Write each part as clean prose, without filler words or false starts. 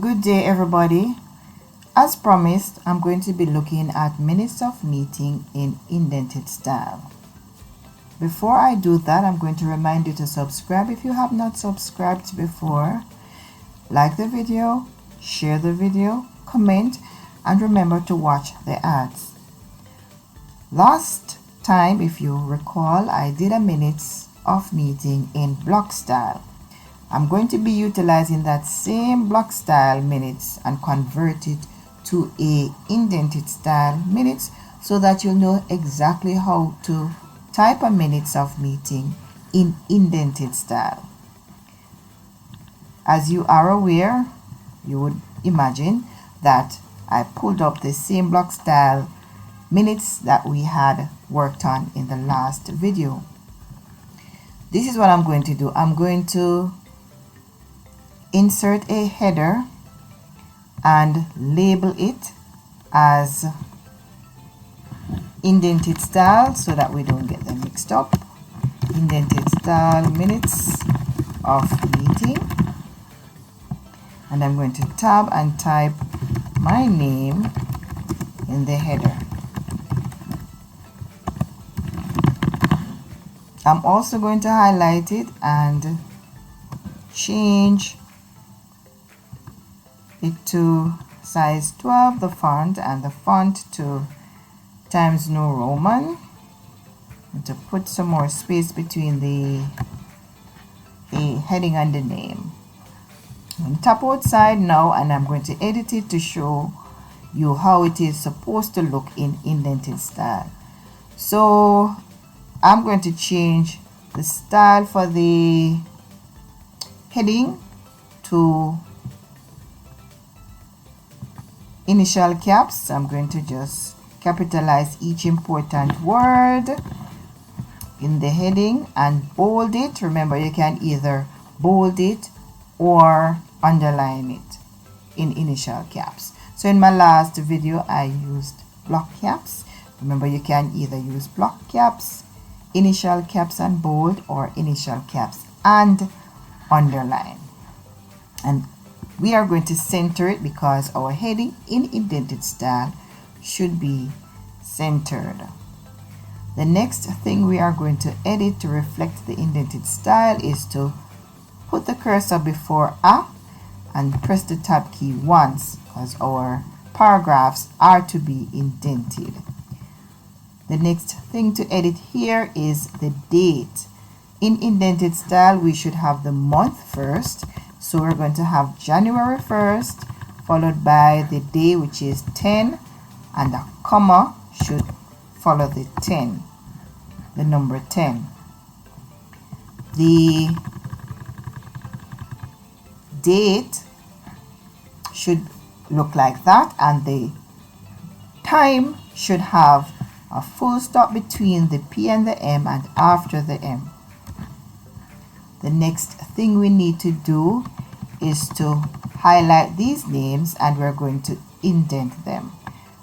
Good day, everybody. As promised, I'm going to be looking at minutes of meeting in Indented Style. Before I do that, I'm going to remind you to subscribe if you have not subscribed before. Like the video, share the video, comment, and remember to watch the ads. Last time, if you recall, I did a minutes of meeting in block style. I'm going to be utilizing that same block style minutes and convert it to a indented style minutes so that you'll know exactly how to type a minutes of meeting in indented style. As you are aware, you would imagine that I pulled up the same block style minutes that we had worked on in the last video. This is what I'm going to do. I'm going to insert a header and label it as indented style so that we don't get them mixed up. Indented style minutes of meeting, and I'm going to tab and type my name in the header. I'm also going to highlight it and change it to size 12, the font, and the font to Times New Roman, and to put some more space between the heading and the name. I'm tap outside now, and I'm going to edit it to show you how it is supposed to look in indented style. So I'm going to change the style for the heading to initial caps. I'm going to just capitalize each important word in the heading and bold it. Remember, you can either bold it or underline it in initial caps. So in my last video, I used block caps. Remember, you can either use block caps, initial caps and bold, or initial caps and underline. And we are going to center it because our heading in indented style should be centered. The next thing we are going to edit to reflect the indented style is to put the cursor before A and press the tab key once, because our paragraphs are to be indented. The next thing to edit here is the date. In indented style, we should have the month first. So we're going to have January 1st, followed by the day, which is 10, and a comma should follow the 10, the number 10. The date should look like that, and the time should have a full stop between the P and the M and after the M. The next thing we need to do is to highlight these names, and we're going to indent them.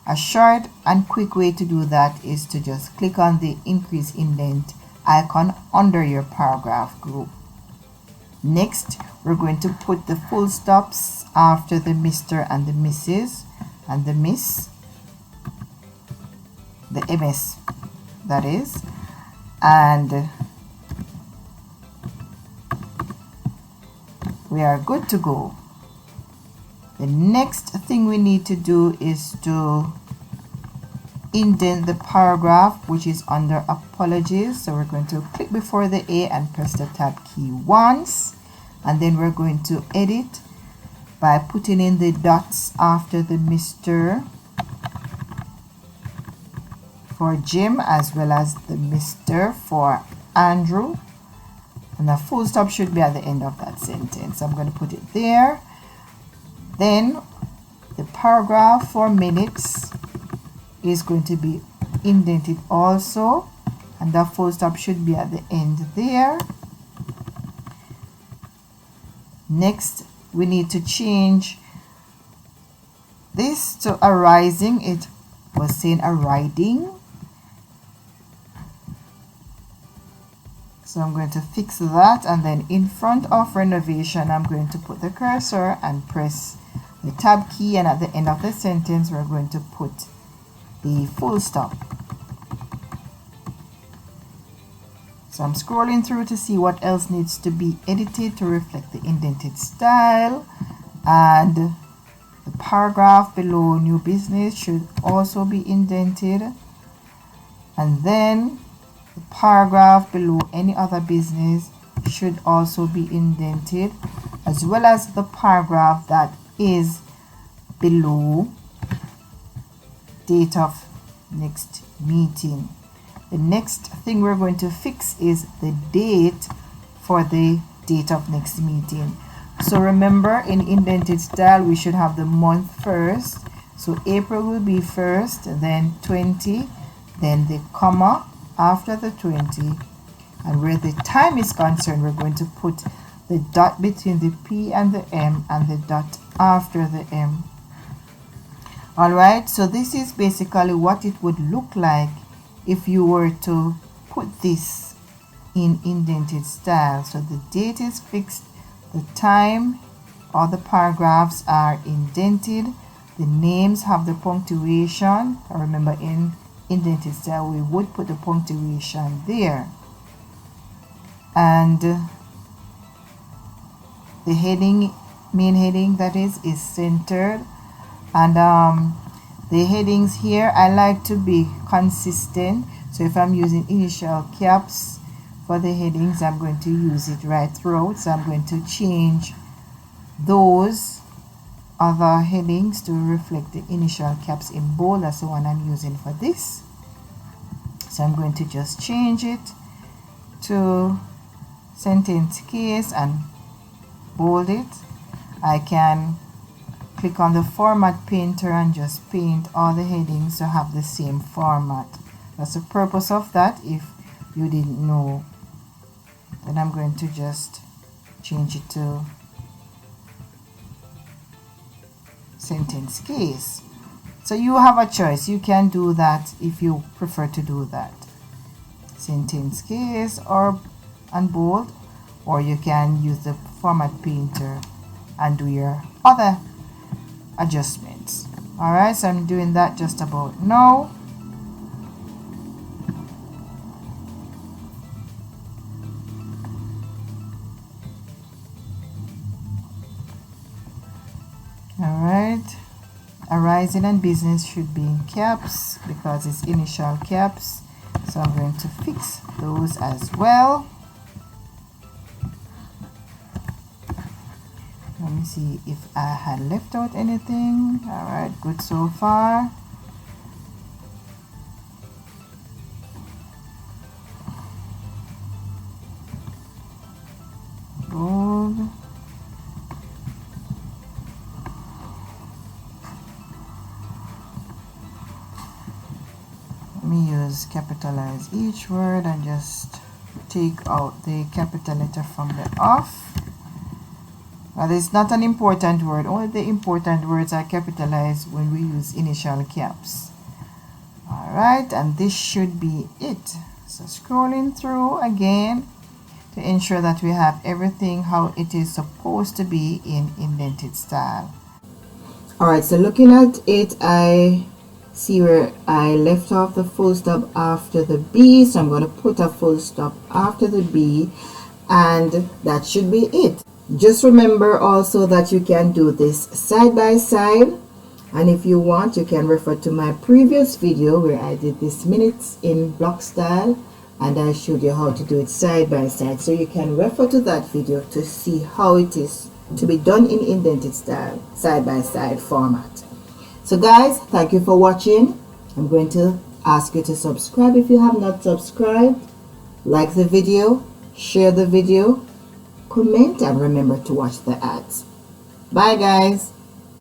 A short and quick way to do that is to just click on the increase indent icon under your paragraph group. Next, we're going to put the full stops after the Mr. and the Mrs. and the Miss, the MS, that is, and we are good to go. The next thing we need to do is to indent the paragraph which is under apologies. So we're going to click before the A and press the tab key once, and then we're going to edit by putting in the dots after the Mr. for Jim, as well as the Mr. for Andrew. And the full stop should be at the end of that sentence. I'm going to put it there. Then the paragraph for minutes is going to be indented also, and the full stop should be at the end there. Next, we need to change this to a rising. It was saying a riding. So I'm going to fix that, and then in front of renovation, I'm going to put the cursor and press the tab key, and at the end of the sentence we're going to put the full stop. So I'm scrolling through to see what else needs to be edited to reflect the indented style, and the paragraph below new business should also be indented, and then the paragraph below any other business should also be indented, as well as the paragraph that is below date of next meeting. The next thing we're going to fix is the date for the date of next meeting. So remember, in indented style we should have the month first, so April will be first, then 20, then the comma after the 20, and where the time is concerned we're going to put the dot between the P and the M and the dot after the M. Alright, so this is basically what it would look like if you were to put this in indented style. So the date is fixed, the time, all the paragraphs are indented, the names have the punctuation. Remember, in indented style we would put the punctuation there, and the heading, main heading that is centered, and the headings here I like to be consistent. So if I'm using initial caps for the headings, I'm going to use it right throughout. So I'm going to change those other headings to reflect the initial caps in bold. That's the one I'm using for this. So I'm going to just change it to sentence case and bold it. I can click on the format painter and just paint all the headings to have the same format. That's the purpose of that, if you didn't know. Then I'm going to just change it to sentence case. So you have a choice, you can do that if you prefer to do that, sentence case or and bold, or you can use the format painter and do your other adjustments. Alright, so I'm doing that just about now. Alright, arising and business should be in caps because it's initial caps, so I'm going to fix those as well. Let me see if I had left out anything. Alright, good so far. Bold. Let me use capitalize each word and just take out the capital letter from the off. Well, it's not an important word. Only the important words are capitalized when we use initial caps. Alright, and this should be it. So scrolling through again to ensure that we have everything how it is supposed to be in indented style. Alright, so looking at it, I see where I left off the full stop after the B, so I'm going to put a full stop after the B, and that should be it. Just remember also that you can do this side by side, and if you want you can refer to my previous video where I did this minutes in block style and I showed you how to do it side by side, so you can refer to that video to see how it is to be done in indented style side by side format. So guys, thank you for watching. I'm going to ask you to subscribe if you have not subscribed, like the video, share the video, comment, and remember to watch the ads. Bye guys.